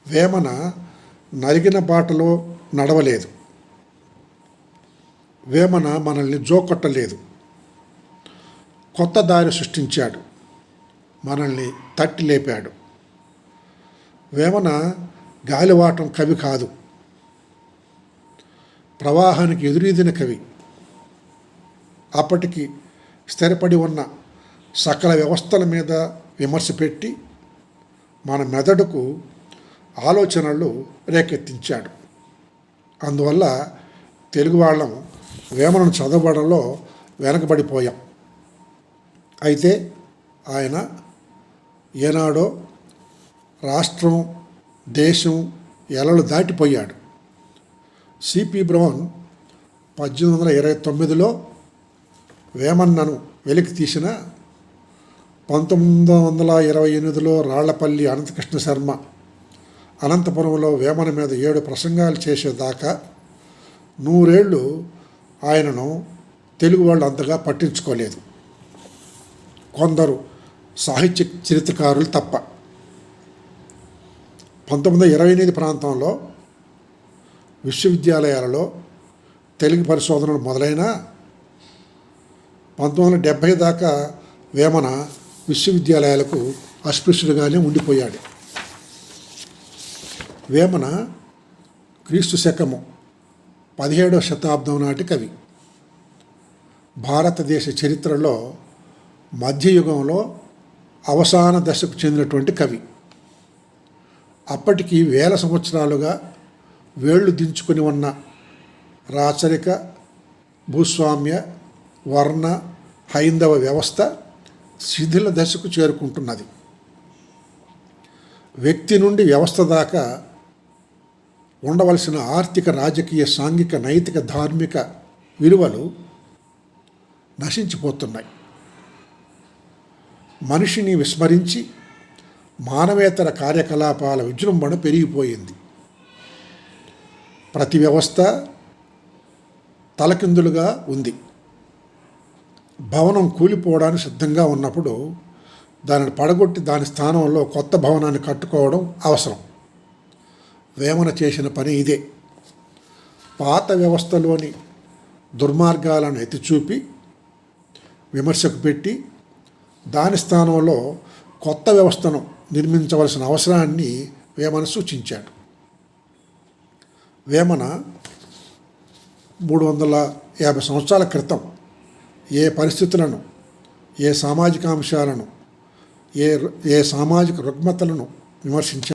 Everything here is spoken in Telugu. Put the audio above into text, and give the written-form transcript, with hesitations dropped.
వేమన నరిగిన బాటలో నడవలేదు. వేమన మనల్ని జోకొట్టలేదు. కొత్త దారి సృష్టించాడు. మనల్ని తట్టి లేపాడు. వేమన గాలివాటం కవి కాదు, ప్రవాహానికి ఎదురీదిన కవి. అప్పటికి స్థిరపడి ఉన్న సకల వ్యవస్థల మీద విమర్శ పెట్టి మన మెదడుకు ఆలోచనలు రేకెత్తించాడు. అందువల్ల తెలుగు వాళ్ళం వేమనను చదవడంలో వెనకబడిపోయాం. అయితే ఆయన ఏనాడో రాష్ట్రం దేశం ఎలలు దాటిపోయాడు. సిపి బ్రౌన్ 1829లో వేమన్నను వెలికి తీసిన 1928లో రాళ్లపల్లి అనంతకృష్ణ శర్మ అనంతపురంలో వేమన మీద 7 ప్రసంగాలు చేసేదాకా 100 ఏళ్ళు ఆయనను తెలుగు వాళ్ళు అంతగా పట్టించుకోలేదు, కొందరు సాహిత్య చరిత్రకారులు తప్ప. 1928 ప్రాంతంలో విశ్వవిద్యాలయాలలో తెలుగు పరిశోధనలు మొదలైన 1970 దాకా వేమన విశ్వవిద్యాలయాలకు అస్పృశ్యుడిగానే ఉండిపోయాడు. వేమన క్రీస్తు శకము 17వ శతాబ్దం నాటి కవి. భారతదేశ చరిత్రలో మధ్యయుగంలో అవసాన దశకు చెందినటువంటి కవి. అప్పటికి 1000 సంవత్సరాలుగా వేళ్లు దించుకొని ఉన్న రాచరిక, భూస్వామ్య, వర్ణ, హైందవ వ్యవస్థ శిథిల దశకు చేరుకుంటున్నది. వ్యక్తి నుండి వ్యవస్థ దాకా ఉండవలసిన ఆర్థిక, రాజకీయ, సాంఘిక, నైతిక, ధార్మిక విలువలు నశించిపోతున్నాయి. మనిషిని విస్మరించి మానవేతర కార్యకలాపాల విజృంభణ పెరిగిపోయింది. ప్రతి వ్యవస్థ తలకిందులుగా ఉంది. భవనం కూలిపోవడానికి సిద్ధంగా ఉన్నప్పుడు దానిని పడగొట్టి దాని స్థానంలో కొత్త భవనాన్ని కట్టుకోవడం అవసరం. వేమన చేసిన పని ఇదే. పాత వ్యవస్థలోని దుర్మార్గాలను ఎత్తిచూపి విమర్శకు పెట్టి దాని స్థానంలో కొత్త వ్యవస్థను నిర్మించవలసిన అవసరాన్ని వేమన సూచించాడు. వేమన 350 సంవత్సరాల క్రితం ఏ పరిస్థితులను, ఏ సామాజిక అంశాలను, ఏ సామాజిక రుగ్మతలను విమర్శించారు.